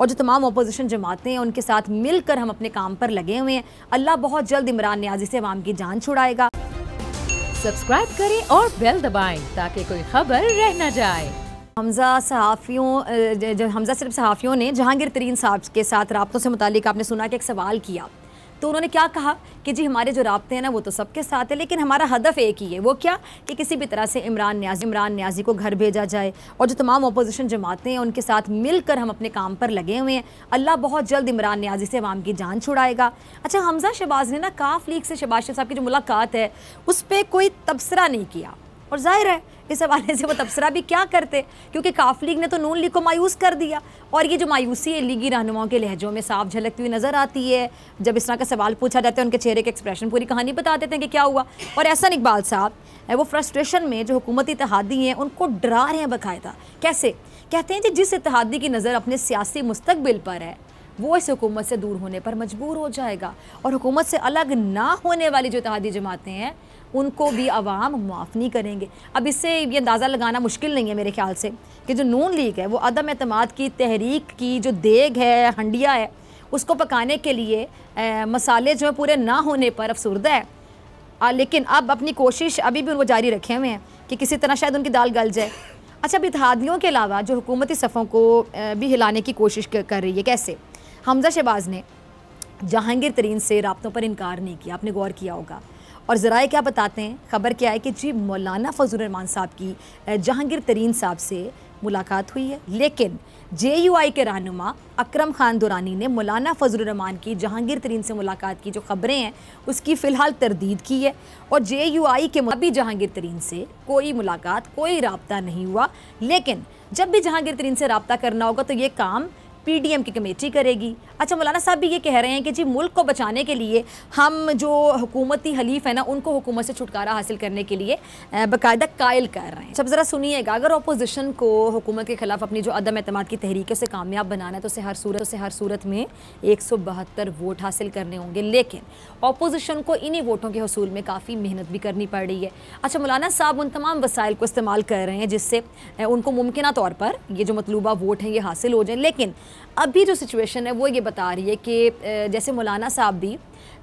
और जो तमाम अपोजिशन जमातें हैं उनके साथ मिलकर हम अपने काम पर लगे हुए हैं। अल्लाह बहुत जल्द इमरान न्याजी से अवाम की जान छुड़ाएगा। सब्सक्राइब करें और बेल दबाएं ताकि कोई खबर रह न जाए। हमजा सिर्फ सहाफ़ियों ने जहांगीर तरीन साहब के साथ राब्तों से मुतालिक आपने सुना कि एक सवाल किया, तो उन्होंने क्या कहा कि जी हमारे जो राब्ते हैं ना वो तो सबके साथ है, लेकिन हमारा हदफ एक ही है, वो क्या कि किसी भी तरह से इमरान न्याजी को घर भेजा जाए और जो तमाम अपोजिशन जमातें हैं उनके साथ मिलकर हम अपने काम पर लगे हुए हैं। अल्लाह बहुत जल्द इमरान न्याजी से अवाम की जान छुड़ाएगा। अच्छा, हमजा शहबाज ने ना काफ लीग से शहबाज शरीफ साहब की जो मुलाकात है उस पर कोई तबसरा नहीं किया, और जाहिर है इस हवाले से वो तबसरा भी क्या करते, क्योंकि काफ लीग ने तो नून लीग को मायूस कर दिया। और ये जो मायूसी है लीगी रहनुमाओं के लहजों में साफ झलकती हुई नज़र आती है। जब इस तरह का सवाल पूछा जाता है उनके चेहरे के एक्सप्रेशन पूरी कहानी बता देते हैं कि क्या हुआ। और एहसन इकबाल साहब वो फ्रस्ट्रेशन में जो हुकूमती इत्तेहादी हैं उनको डरा रहे हैं बाकायदा। कैसे? कहते हैं कि जिस इत्तेहादी की नज़र अपने सियासी मुस्तकबिल पर है वो इस हुकूमत से दूर होने पर मजबूर हो जाएगा, और हुकूमत से अलग ना होने वाली जो इत्तेहादी जमातें हैं उनको भी अवाम माफ़ नहीं करेंगे। अब इससे ये अंदाज़ा लगाना मुश्किल नहीं है मेरे ख्याल से कि जो नून लीग है वो अदम एतमाद की तहरीक की जो देग है, हंडिया है, उसको पकाने के लिए मसाले जो है पूरे ना होने पर अफसुर्दा है। लेकिन अब अपनी कोशिश अभी भी वो जारी रखे हुए हैं कि किसी तरह शायद उनकी दाल गल जाए। अच्छा, अब इत्तेहादियों के अलावा जो हुकूमती सफ़ों को भी हिलाने की कोशिश कर रही है, कैसे? हमजा शहबाज ने जहांगीर तरीन से राब्तों पर इनकार नहीं किया, आपने गौर किया होगा। और ज़राए क्या बताते हैं, खबर क्या है कि जी मौलाना फजलुर रहमान साहब की जहांगीर तरीन साहब से मुलाकात हुई है, लेकिन JUI के रहनुमा अकरम खान दुरानी ने मौलाना फजलुर रहमान की जहांगीर तरीन से मुलाकात की जो खबरें हैं उसकी फ़िलहाल तरदीद की है। और JUI के अभी जहांगीर तरीन से कोई मुलाकात, कोई राब्ता नहीं हुआ। लेकिन जब भी जहांगीर तरीन से राब्ता करना होगा तो ये काम PDM की कमेटी करेगी। अच्छा, मौलाना साहब भी ये कह रहे हैं कि जी मुल्क को बचाने के लिए हम जो हुकूमती हलीफ है ना उनको हुकूमत से छुटकारा हासिल करने के लिए बाकायदा कायल कर रहे हैं। सब ज़रा सुनिएगा, अगर अपोजिशन को हुकूमत के ख़िलाफ़ अपनी जो अदम एतमाद की तहरीक से कामयाब बनाना है तो उसे हर सूरत में 172 वोट हासिल करने होंगे, लेकिन अपोजिशन को इन्हीं वोटों के हसूल में काफ़ी मेहनत भी करनी पड़ रही है। अच्छा, मौलाना साहब उन तमाम वसाइल को इस्तेमाल कर रहे हैं जिससे उनको मुमकिन तौर पर ये जो मतलूबा वोट हैं ये हासिल हो जाए, लेकिन अभी जो सिचुएशन है वो ये बता रही है कि जैसे मौलाना साहब भी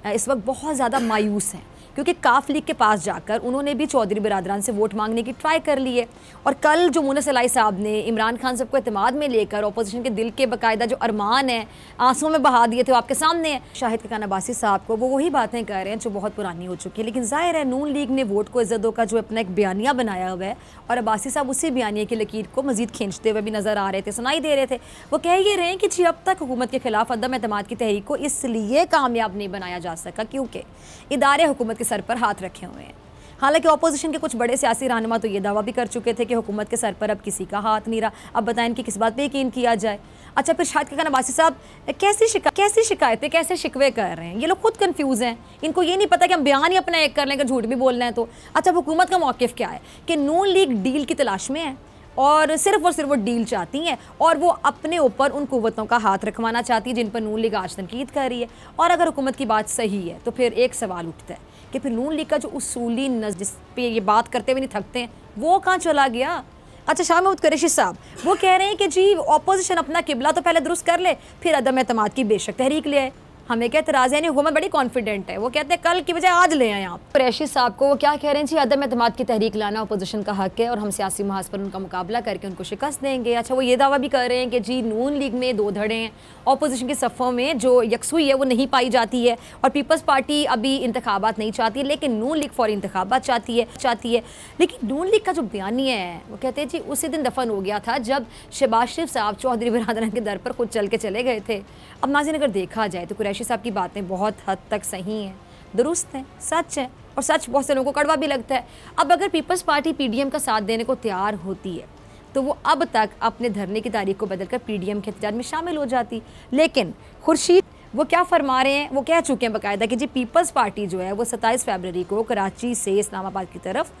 इस वक्त बहुत ज़्यादा मायूस हैं, क्योंकि काफ लीग के पास जाकर उन्होंने भी चौधरी बिरादरान से वोट मांगने की ट्राई कर ली है। और कल जो मुन्ना सलाई साहब ने इमरान खान साहब को एतमाद में लेकर अपोजिशन के दिल के बाकायदा जो अरमान है आंसुओं में बहा दिए थे वो आपके सामने है। शाहिद खान अब्बासी साहब को वो वही बातें कह रहे हैं जो बहुत पुरानी हो चुकी है, लेकिन जाहिर है नून लीग ने वोट को इज्जत दो का जो अपना एक बयानिया बनाया हुआ है, और अब्बासी साहब उसी बयानिया की लकीर को मजीद खींचते हुए भी नज़र आ रहे थे, सुनाई दे रहे थे। वो कह ये रहे हैं कि जी अब तक हुकूमत के खिलाफ अदम एतमाद की तहरीक को इसलिए कामयाब नहीं बनाया जा सका क्योंकि इदारे हुकूमत के सर पर हाथ रखे हुए हैं। हालांकि अपोजिशन के कुछ बड़े सियासी रहनुमा तो ये दावा भी कर चुके थे कि हुकूमत के सर पर अब किसी का हाथ नहीं रहा। अब बताएं इनकी किस बात पे यकीन किया जाए। अच्छा, फिर शाहिद खान अब्बासी साहब कैसी शिकायतें, कैसे शिकवे कर रहे हैं, ये लोग खुद कंफ्यूज हैं। इनको ये नहीं पता कि हम बयान ही अपना एक कर लें अगर झूठ भी बोलना है तो। अच्छा, हुकूमत का मौक़िफ़ क्या है कि नून लीग डील की तलाश में है और सिर्फ वो डील चाहती हैं, और वो अपने ऊपर उन कुव्वतों का हाथ रखवाना चाहती है जिन पर नून लीग आज तनकीद कर रही है। और अगर हुकूमत की बात सही है तो फिर एक सवाल उठता है कि फिर नून लीग का जो उसूली जिस पे ये बात करते हुए नहीं थकते हैं वो कहाँ चला गया। अच्छा, शाह महमूद कुरैशी साहब वो कह रहे हैं कि जी अपोजिशन अपना किबला तो पहले दुरुस्त कर ले, फिर अदम एतमाद की बेशक तहरीक ले आए। हमें क्या एतराज़ है, हुकूमत बड़ी कॉन्फिडेंट है, वो कहते हैं कल की बजाय आज ले आए आप। कुरैशी साहब को वो क्या कह रहे हैं जी अदम एतमाद की तहरीक लाना अपोजिशन का हक है और हम सियासी महाज पर उनका मुकाबला करके उनको शिकस्त देंगे। अच्छा, वो ये दावा भी कर रहे हैं कि जी नून लीग में दो धड़े हैं, अपोजिशन की सफ़ों में जो यकसुई है वो नहीं पाई जाती है, और पीपल्स पार्टी अभी इंतखाबात नहीं चाहती है लेकिन नून लीग फौरी इंतखाबात चाहती है। लेकिन नून लीग का जो बयानिया है वो कहते हैं जी उसी दिन दफन हो गया था जब शहबाज शरीफ साहब चौधरी बिरादरान के दर पर खुद चल के चले गए थे। अब नाज़रीन, अगर देखा जाए तो कुरैशी साहब की बातें बहुत हद तक सही हैं, दुरुस्त हैं, सच है, और सच बहुत से लोगों को कड़वा भी लगता है। अब अगर पीपल्स पार्टी PDM का साथ देने को तैयार होती है तो वो अब तक अपने धरने की तारीख को बदलकर PDM के एहतजाज में शामिल हो जाती। लेकिन खुर्शीद वो क्या फरमा रहे हैं, वो कह चुके हैं बाकायदा कि जी पीपल्स पार्टी जो है वो 27 फरवरी को कराची से इस्लामाबाद की तरफ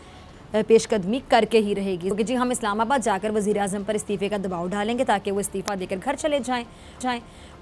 पेशकदमी करके ही रहेगी, क्योंकि जी हम इस्लामाबाद जाकर वज़ीर आज़म पर इस्तीफ़े का दबाव डालेंगे ताकि वो इस्तीफ़ा देकर घर चले जाएं।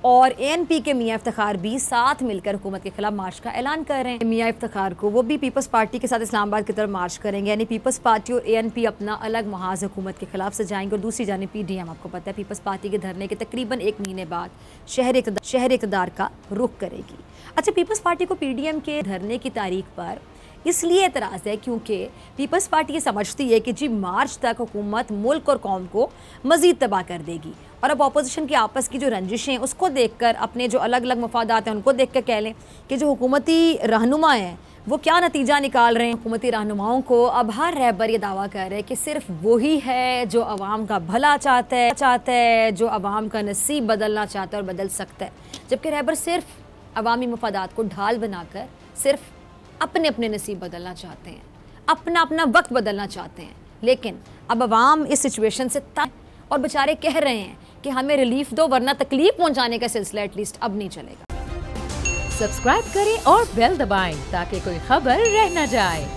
और ANP के मियां इफ्तिखार भी साथ मिलकर हुकूमत के खिलाफ मार्च का ऐलान कर रहे हैं। मियां इफ्तिखार को वो भी पीपल्स पार्टी के साथ इस्लामाबाद की तरफ मार्च करेंगे, यानी पीपल्स पार्टी और ANP अपना अलग महाज हुकूमत के खिलाफ सजाएंगे और दूसरी जानिब PDM, आपको पता है पीपल्स पार्टी के धरने के तकरीबन 1 महीने बाद शहर इक़्तिदार का रुख करेगी। अच्छा, पीपल्स पार्टी को PDM के धरने की तारीख पर इसलिए एतराज़ है क्योंकि पीपल्स पार्टी ये समझती है कि जी मार्च तक हुकूमत मुल्क और कौम को मज़ीद तबाह कर देगी, और अब अपोजिशन की आपस की जो रंजिशें हैं उसको देखकर, अपने जो अलग अलग मफादात हैं उनको देख कर कह लें कि जो हुकूमती रहनुमा हैं वो क्या नतीजा निकाल रहे हैं। हुकूमती रहनुमाओं को अब हर रहबर ये दावा कर रहे हैं कि सिर्फ वही है जो अवाम का भला चाहता है, जो अवाम का नसीब बदलना चाहता है और बदल सकता है, जबकि रहबर सिर्फ अवामी मफादात को ढाल बनाकर सिर्फ अपने अपने नसीब बदलना चाहते हैं, अपना अपना वक्त बदलना चाहते हैं। लेकिन अब अवाम इस सिचुएशन से तंग और बेचारे कह रहे हैं कि हमें रिलीफ दो, वरना तकलीफ पहुंचाने का सिलसिला एटलीस्ट अब नहीं चलेगा। सब्सक्राइब करें और बेल दबाएं ताकि कोई खबर रह न जाए।